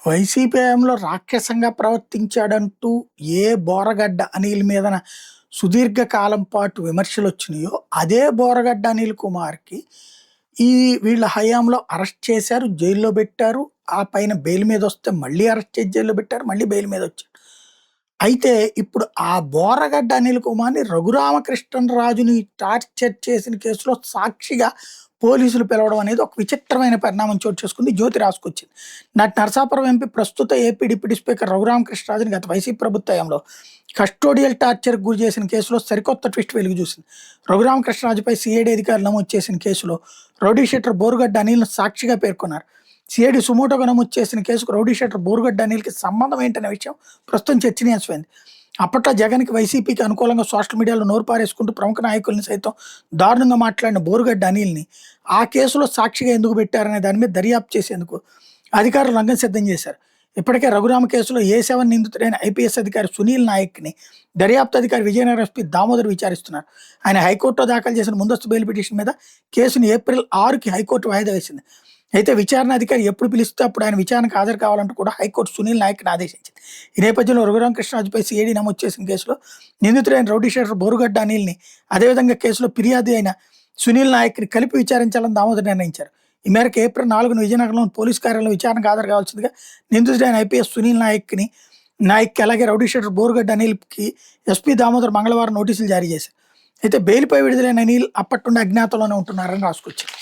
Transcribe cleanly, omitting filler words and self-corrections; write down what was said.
YCP హయాంలో రాక్షసంగా ప్రవర్తించాడంటూ ఏ బోరగడ్డ అనిల్ మీదన సుదీర్ఘ కాలం పాటు విమర్శలొచ్చినాయో, అదే బోరగడ్డ అనిల్ కుమార్‌కి ఈ వీళ్ళ హయాంలో అరెస్ట్ చేశారు, జైల్లో బెట్టారు. ఆ పైన బెయిల్ మీదొస్తే మళ్ళీ అరెస్ట్ చేసి జైల్‌లో బెట్టారు. మళ్ళీ బెయిల్ మీదొచ్చాడు. అయితే ఇప్పుడు ఆ బోరగడ్డ అనిల్ కుమార్‌ని రఘురామకృష్ణరాజుని టార్చర్ చేసిన కేసులో సాక్షిగా పోలీసులు పిలవడం అనేది ఒక విచిత్రమైన పరిణామం చోటు చేసుకుంది. జ్యోతి రాసుకొచ్చింది. నాటి నరసాపురం ఎంపీ ప్రస్తుత ఏపీ డిప్యూటీ స్పీకర్ రఘురామకృష్ణరాజుని గత వైసీపీ ప్రభుత్వ హయాంలో కస్టోడియల్ టార్చర్‌కి గురి చేసిన కేసులో సరికొత్త ట్విస్ట్ వెలుగు చూసింది. రఘురామకృష్ణరాజుపై సీఐడీ అధికారులు నమోదు చేసిన కేసులో రౌడీ షీటర్ బోరుగడ్డ అనిల్‌ను సాక్షిగా పేర్కొన్నారు. సీఐడీ సుమోటోగా నమోదు చేసిన కేసుకు రౌడీ షీటర్ బోరుగడ్డ అనిల్‌కి సంబంధం ఏంటనే విషయం ప్రస్తుతం చర్చనీయాంశమైంది. అప్పట్లో జగన్‌కి, వైసీపీకి అనుకూలంగా సోషల్ మీడియాలో నోరు పారేసుకుంటూ ప్రముఖ నాయకుల్ని సైతం దారుణంగా మాట్లాడిన బోరుగడ్డ అనిల్‌ని ఆ కేసులో సాక్షిగా ఎందుకు పెట్టారనే దాని మీద దర్యాప్తు చేసేందుకు అధికారులు రంగం సిద్ధం చేశారు. ఇప్పటికే రఘురామ కేసులో ఏ7 నిందితుడైన ఐపీఎస్ అధికారి సునీల్ నాయక్‌ని దర్యాప్తు అధికారి విజయనగరం ఎస్పీ దామోదర్ విచారిస్తున్నారు. ఆయన హైకోర్టులో దాఖలు చేసిన ముందస్తు బెయిల్ పిటిషన్ మీద కేసును ఏప్రిల్ 6కి హైకోర్టు వాయిదా వేసింది. అయితే విచారణ అధికారి ఎప్పుడు పిలిస్తే అప్పుడు ఆయన విచారణకు హాజరు కావాలంటూ కూడా హైకోర్టు సునీల్ నాయక్‌ని ఆదేశించింది. ఈ నేపథ్యంలో రఘురామకృష్ణరాజుపై సీఐడీ నమోదు చేసిన కేసులో నిందితుడైన రౌడీ షీటర్ బోరుగడ్డ అనిల్‌ని, అదేవిధంగా కేసులో ఫిర్యాదు అయిన సునీల్ నాయక్‌ని కలిపి విచారించాలని దామోదర్ నిర్ణయించారు. ఈ మేరకు ఏప్రిల్ 4న విజయనగరంలోని పోలీసు కార్యాలయంలో విచారణకు హాజరు కావాల్సిందిగా నిందితుడైన ఐపీఎస్ సునీల్ నాయక్‌కి అలాగే రౌడీ షీటర్ బోరుగడ్డ అనిల్‌కి ఎస్పీ దామోదర్ మంగళవారం నోటీసులు జారీ చేశారు. అయితే బెయిల్‌పై విడుదలైన అనిల్ అప్పటి నుండి అజ్ఞాతంలోనే ఉంటున్నారని రాసుకొచ్చారు.